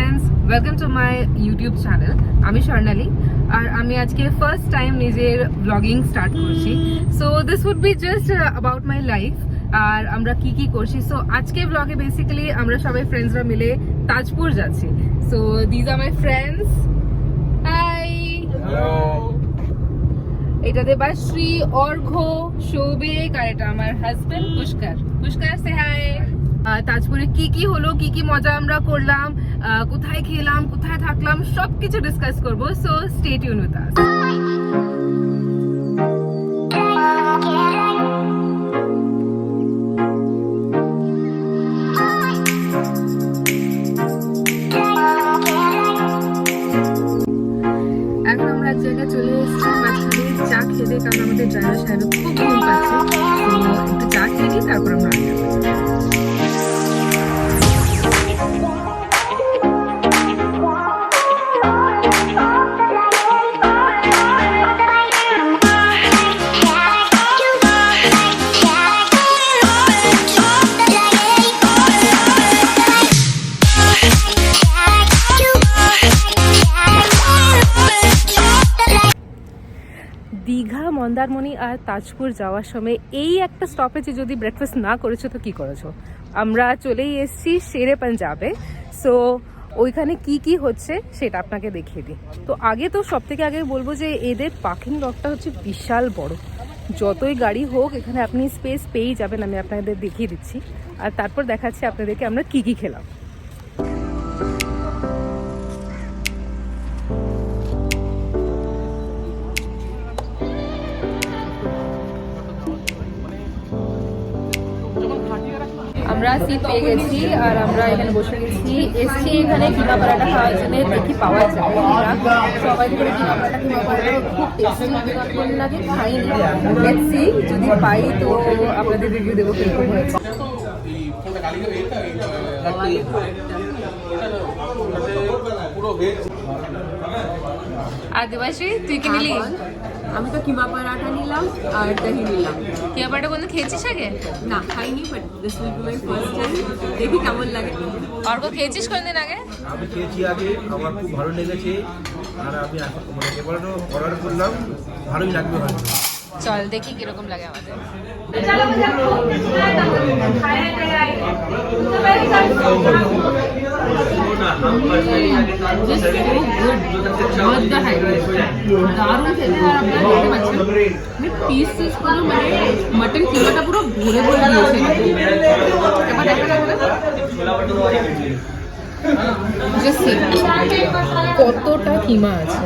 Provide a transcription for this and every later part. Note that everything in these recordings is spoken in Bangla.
friends, welcome to my YouTube channel. আমি স্বর্ণালী আর আমি আজকে ফার্স্ট টাইম নিজের ব্লগিং স্টার্ট করছি। So this would be just about my life আর আমরা কি কি করছি। সো আজকে ব্লগে বেসিক্যালি আমরা সবাই ফ্রেন্ডসরা মিলে তাজপুর যাচ্ছি। So this are my friends. Hi, এটা দেবাশ্রী, অর্ঘ, সৌভিক আর এটা আমার husband Pushkar. Pushkar say hi. তাজপুরে কি কি হলো, কি কি মজা আমরা করলাম, কোথায় খেলাম, কোথায় থাকলাম, সবকিছু ডিসকাস করবো। So stay tune with us. এখন আমরা এক জায়গায় চলে এসেছি, মাঝখানে চা খেতে, কারণ আমাদের ড্রাইভার সাহেব খুব ঘুম পাচ্ছে। তো একটু চা খেয়ে নিই, তারপর আমরা দীঘা, মন্দারমণি আর তাজপুর যাওয়ার সময় এই একটা স্টপেজে যদি ব্রেকফাস্ট না করেছো তো কি করেছো। আমরা চলেই এসেছি শেরে পাঞ্জাবে। সো ওইখানে কি কি হচ্ছে সেটা আপনাকে দেখিয়ে দিই। তো আগে তো সব থেকে আগে বলবো যে এদের পার্কিং লটটা হচ্ছে বিশাল বড়। যতই গাড়ি হোক এখানে আপনি স্পেস পেয়েই যাবেন। আমি আপনাদের দেখিয়ে দিচ্ছি আর তারপর দেখাচ্ছি আপনাদেরকে আমরা কি কি খেলাম। আমরা সিট পেয়ে গেছি আর আমরা এখানে বসে গেছি। এসছি এখানে কিমা পরাটা খাওয়ার জন্য, দেখি পাওয়া যায় কিনা। সবাই করে কিমা পরাটা, কিমা পরাটা খুব টেস্টি লাগে, খাইনি। লেটস সি, যদি পাই তো আপনাদের রিভিউ দেবো কিরকম হয়েছে। আর দেবাশ্রী, তুই কি নিলি? আমি তো কিমা পরাঠা নিলাম আর দহি নিলাম। কিমা পরাঠা কোনো খেয়েছিস আগে? না, খাইনি, but this will be my first time. দেখি কেমন লাগে। অর্ঘ, খেয়েছিস কোনদিন আগে? আমি খেয়েছি আগে, আমার খুব ভালো লেগেছে। আর আমি মানে এবারও অর্ডার করলাম, ভালোই লাগবে হয়তো। চল দেখি কিরকম লাগে আমাদের। মটন কিমাটা পুরো ভরে ভরে দিয়েছে। এবার দেখা যাবে কতটা কিমা আছে।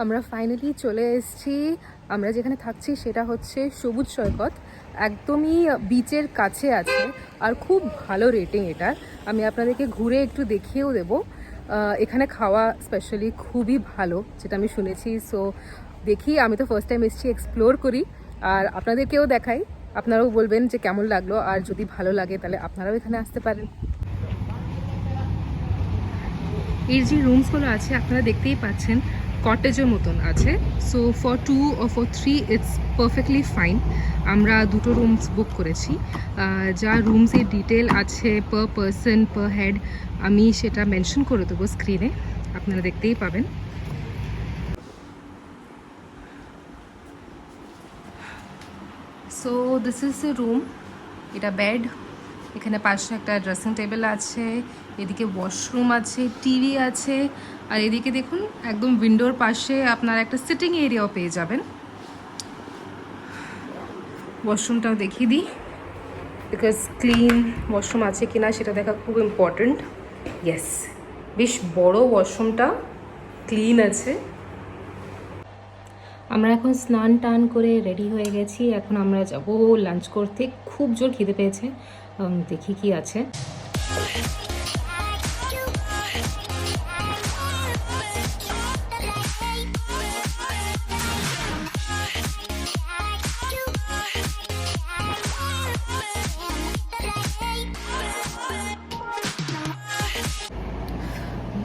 আমরা ফাইনালি চলে এসেছি। আমরা যেখানে থাকছি সেটা হচ্ছে সবুজ সৈকত, একদমই বিচের কাছে আছে আর খুব ভালো রেটিং এটার। আমি আপনাদেরকে ঘুরে একটু দেখিয়েও দেবো। এখানে খাওয়া স্পেশালি খুবই ভালো, যেটা আমি শুনেছি। সো দেখি, আমি তো ফার্স্ট টাইম এসেছি, এক্সপ্লোর করি আর আপনাদেরকেও দেখাই। আপনারাও বলবেন যে কেমন লাগলো, আর যদি ভালো লাগে তাহলে আপনারাও এখানে আসতে পারেন। এর যে রুমসগুলো আছে আপনারা দেখতেই পাচ্ছেন, কটেজের মতন আছে। So for 2 or for 3 it's perfectly fine. আমরা দুটো রুমস বুক করেছি। যা রুমসের ডিটেল আছে পার পারসন পার হেড আমি সেটা মেনশন করে দেবো স্ক্রিনে, আপনারা দেখতেই পাবেন। So this is the room. এটা বেড, এখানে পাশে একটা ড্রেসিং টেবিল আছে, এদিকে ওয়াশরুম আছে, টিভি আছে, আর এদিকে দেখুন একদম উইন্ডোর পাশে আপনারা একটা সিটিং এরিয়াও পেয়ে যাবেন। ওয়াশরুমটাও দেখিয়ে দিই। বিকজ ক্লিন ওয়াশরুম আছে কিনা সেটা দেখা খুব ইম্পর্ট্যান্ট। ইয়েস, বেশ বড় ওয়াশরুমটা, ক্লিন আছে। আমরা এখন স্নান টান করে রেডি হয়ে গেছি, এখন আমরা যাব লাঞ্চ করতে। খুব জোর খিদে পেয়েছে, দেখি কি আছে।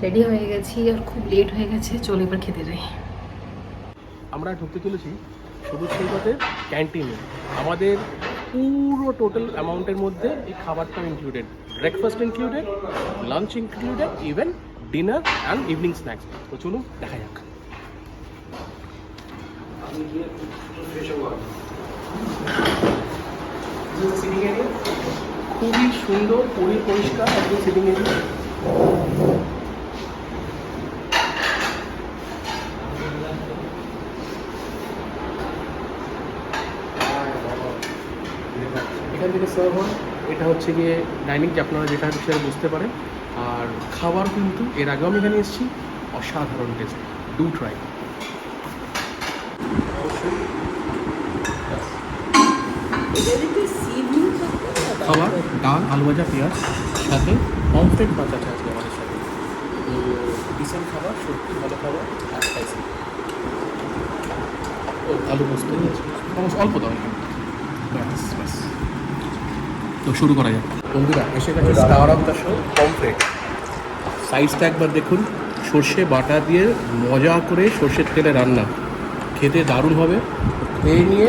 রেডি হয়ে গেছি আর খুব লেট হয়ে গেছে, চলো এবার খেতে যাই। আমরা ঢুকতে চলেছি সবুজ সৈকতের ক্যান্টিনে। আমাদের পুরো টোটাল অ্যামাউন্টের মধ্যে এই খাবারটাও included, breakfast included, lunch included, even dinner and evening snacks. তো চলুন দেখা যাক। সিটিং এরিয়া খুবই সুন্দর, পরিষ্কার একদম সিটিং এরিয়া। এখান থেকে সার্ভ হয়, এটা হচ্ছে গিয়ে ডাইনিং, যে আপনারা যেটা বিষয়ে বুঝতে পারেন। আর খাবার কিন্তু এর আগেও আমি এখানে এসেছি, অসাধারণ টেস্ট, ডু ট্রাই। খাবার ডাল, আলু ভাজা, পেঁয়াজ, সাথে পমফ্রেট মাছ আছে আজকে আমাদের সাথে। তো ডিসেন্ট খাবার, সত্যি ভালো খাবার। আর স্পাইসি, ও আলু পোস্ত আছে, অল্প দাও এখানে। তো শুরু করা যাক বন্ধুরা। এসে গেছে star of the show, pomfret. সাইজটা একবার দেখুন, সর্ষে বাটা দিয়ে মজা করে সর্ষের তেলে রান্না, খেতে দারুণ হবে। খেয়ে নিয়ে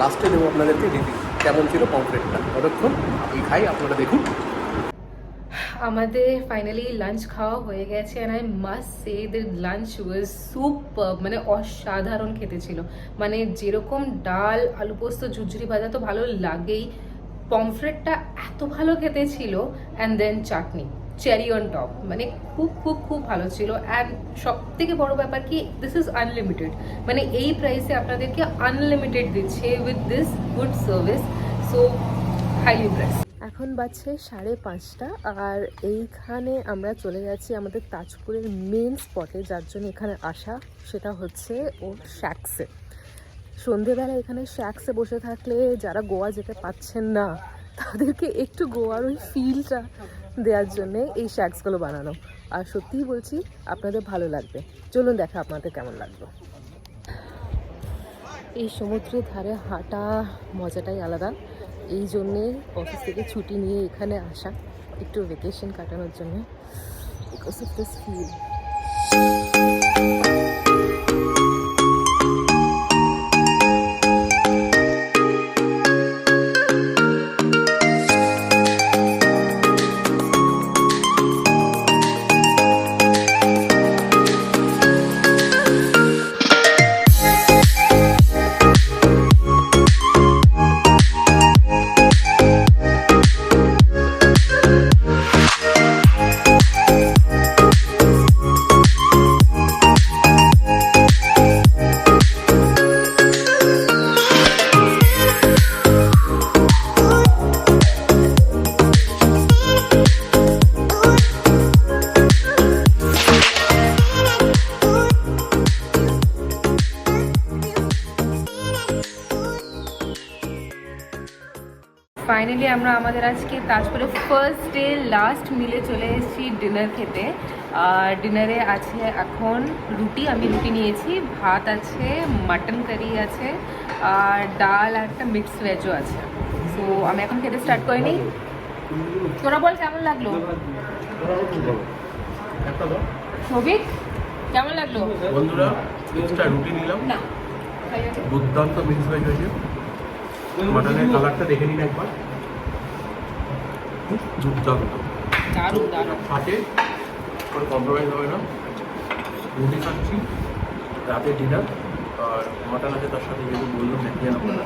লাস্টে দেবো আপনাদেরকে রিভিউ কেমন ছিল পমফ্রেটটা। ততক্ষণ আমি খাই, আপনারা দেখুন। আমাদের ফাইনালি লাঞ্চ খাওয়া হয়ে গেছে and I must say the lunch was super, মানে অসাধারণ খেতে ছিল। মানে যেরকম ডাল, আলু পোস্ত, ঝুরঝুরি ভাজা তো ভালো লাগেই, পমফ্রেটটা এত ভালো খেতে ছিল, and then chutney, cherry on top, মানে খুব খুব খুব ভালো ছিল। অ্যান্ড সব থেকে বড়ো ব্যাপার কি, দিস ইজ আনলিমিটেড, মানে এই প্রাইসে আপনাদেরকে আনলিমিটেড দিচ্ছে with this good service. So highly Impress. এখন বাজছে 5:30 আর এইখানে আমরা চলে যাচ্ছি আমাদের তাজপুরের মেন স্পটে, যার জন্য এখানে আসা, সেটা হচ্ছে ও শ্যাক্সে। সন্ধেবেলা এখানে শ্যাক্সে বসে থাকলে যারা গোয়া যেতে পাচ্ছেন না তাদেরকে একটু গোয়ার ওই ফিলটা দেওয়ার জন্যে এই শ্যাক্সগুলো বানানো। আর সত্যিই বলছি আপনাদের ভালো লাগবে, চলুন দেখা আপনাদের কেমন লাগলো। এই সমুদ্রের ধারে হাঁটা মজাটাই আলাদা, এই জন্যে অফিস থেকে ছুটি নিয়ে এখানে আসা, একটু ভ্যাকেশন কাটানোর জন্য, because of this feel. Finally আমরা আমাদের আজকে তাজপুরে ফার্স্ট ডে লাস্ট মিলে চলে এসেছি ডিনার খেতে। আর ডিনারে আছে এখন রুটি, আমি রুটি নিয়েছি, ভাত আছে, মাটন কারি আছে, আর ডাল আর একটা মিক্সড ভেজও আছে। সো আমি এখন খেতে স্টার্ট করিনি। তোরা বল কেমন লাগলো? সবিক কেমন লাগলো? বন্ধুরা এক্সট্রা রুটি নিলাম, না দুর্দান্ত মিক্স ভেজ হয়েছে। মাটনের কালারটা দেখে নিন একবার, দুর্দান্ত, দারুণ দারুণ। সাথে কোনো কম্প্রোমাইজ হবে না। রুটি খাচ্ছি, রাতে ডিনার, আর মাটন আছে তার সাথে, যেহেতু বললাম দেখে আপনারা,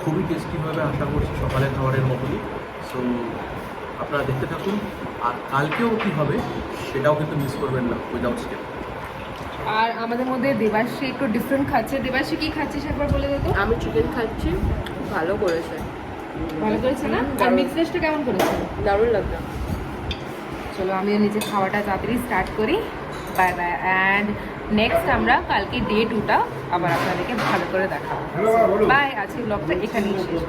খুবই টেস্টিভাবে আশা করছি সকালের খাবারের মতোই। সো আপনারা দেখতে থাকুন, আর কালকেও কী হবে সেটাও কিন্তু মিস করবেন না উইদাউট স্টেপ। আর আমাদের মধ্যে দেবাশ্রী একটু ডিফারেন্ট খাচ্ছে। দেবাশ্রী কি খাচ্ছিস একবার বলে দে তো। আমি চিকেন খাচ্ছি, ভালো করেছে। ভালো করেছে না? আর মিক্স ভেজটা কেমন করেছে? দারুণ লাগলো। চলো আমিও নিজে খাওয়াটা তাড়াতাড়ি স্টার্ট করি। Bye bye. অ্যান্ড নেক্সট আমরা কালকে ডে 2টা আবার আপনাদেরকে ভালো করে দেখাবো। বাই। আজকে ব্লগটা এখানেই শেষ।